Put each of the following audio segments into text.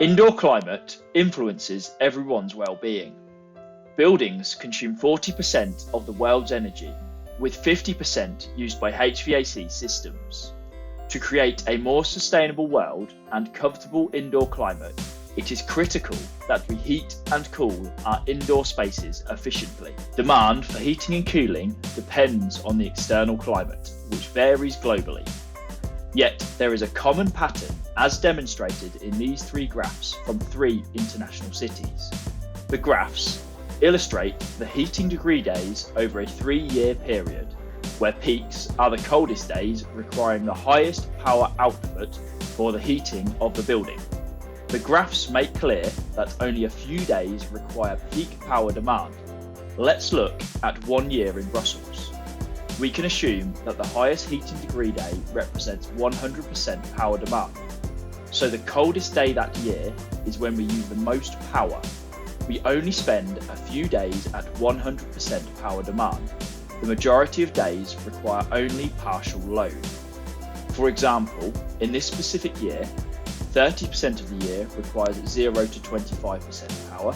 Indoor climate influences everyone's well-being. Buildings consume 40% of the world's energy, with 50% used by HVAC systems. To create a more sustainable world and comfortable indoor climate, it is critical that we heat and cool our indoor spaces efficiently. Demand for heating and cooling depends on the external climate, which varies globally. Yet there is a common pattern as demonstrated in these three graphs from three international cities. The graphs illustrate the heating degree days over a 3-year period, where peaks are the coldest days requiring the highest power output for the heating of the building. The graphs make clear that only a few days require peak power demand. Let's look at 1 year in Brussels. We can assume that the highest heating degree day represents 100% power demand. So the coldest day that year is when we use the most power. We only spend a few days at 100% power demand. The majority of days require only partial load. For example, in this specific year, 30% of the year requires 0 to 25% power,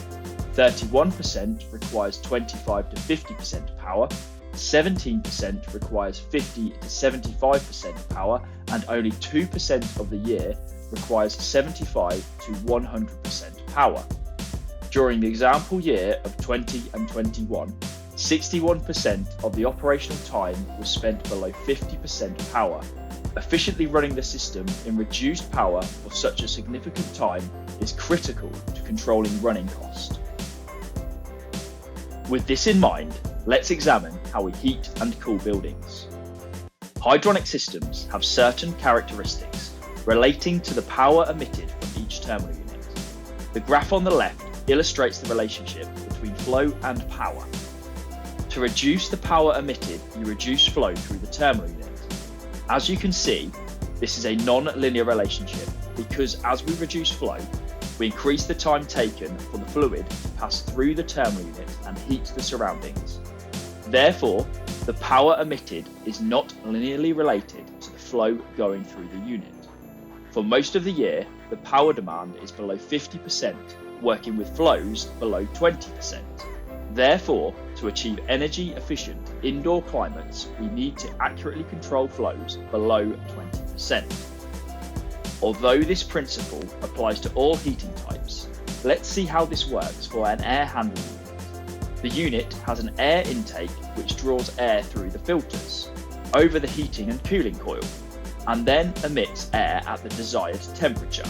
31% requires 25 to 50% power, 17% requires 50 to 75% power, and only 2% of the year requires 75 to 100% power. During the example year of 20 and 21, 61% of the operational time was spent below 50% power. Efficiently running the system in reduced power for such a significant time is critical to controlling running cost. With this in mind, let's examine how we heat and cool buildings. Hydronic systems have certain characteristics relating to the power emitted from each terminal unit. The graph on the left illustrates the relationship between flow and power. To reduce the power emitted, you reduce flow through the terminal unit. As you can see, this is a non-linear relationship because as we reduce flow, we increase the time taken for the fluid to pass through the terminal unit and heat the surroundings. Therefore, the power emitted is not linearly related to the flow going through the unit. For most of the year, the power demand is below 50%, working with flows below 20%. Therefore, to achieve energy efficient indoor climates, we need to accurately control flows below 20%. Although this principle applies to all heating types, let's see how this works for an air handling unit. The unit has an air intake which draws air through the filters, over the heating and cooling coil, and then emits air at the desired temperature.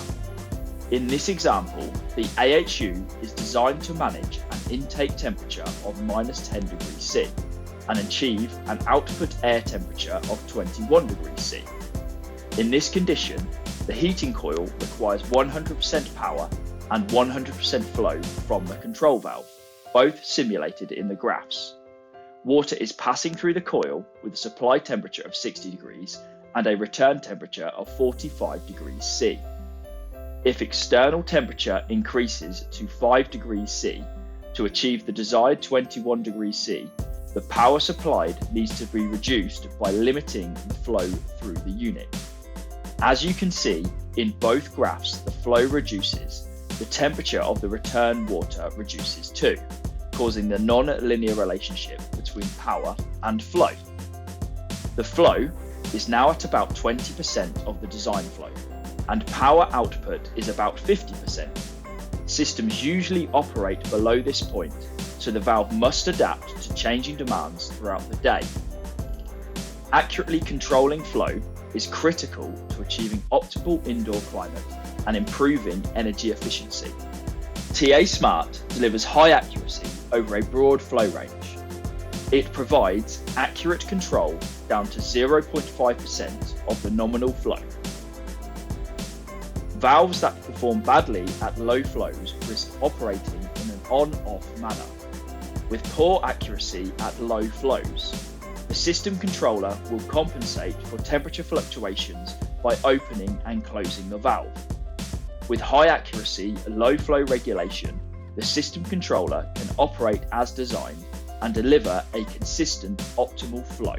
In this example, the AHU is designed to manage an intake temperature of -10 degrees C and achieve an output air temperature of 21 degrees C. In this condition, the heating coil requires 100% power and 100% flow from the control valve, both simulated in the graphs. Water is passing through the coil with a supply temperature of 60 degrees and a return temperature of 45 degrees C. If external temperature increases to 5 degrees C to achieve the desired 21 degrees C, the power supplied needs to be reduced by limiting the flow through the unit. As you can see, in both graphs the flow reduces, the temperature of the return water reduces too, causing the non-linear relationship between power and flow. The flow is now at about 20% of the design flow, and power output is about 50%. Systems usually operate below this point, so the valve must adapt to changing demands throughout the day. Accurately controlling flow is critical to achieving optimal indoor climate and improving energy efficiency. TA Smart delivers high accuracy over a broad flow range. It provides accurate control down to 0.5% of the nominal flow. Valves that perform badly at low flows risk operating in an on-off manner, with poor accuracy at low flows. The system controller will compensate for temperature fluctuations by opening and closing the valve. With high accuracy low flow regulation, the system controller can operate as designed and deliver a consistent optimal flow.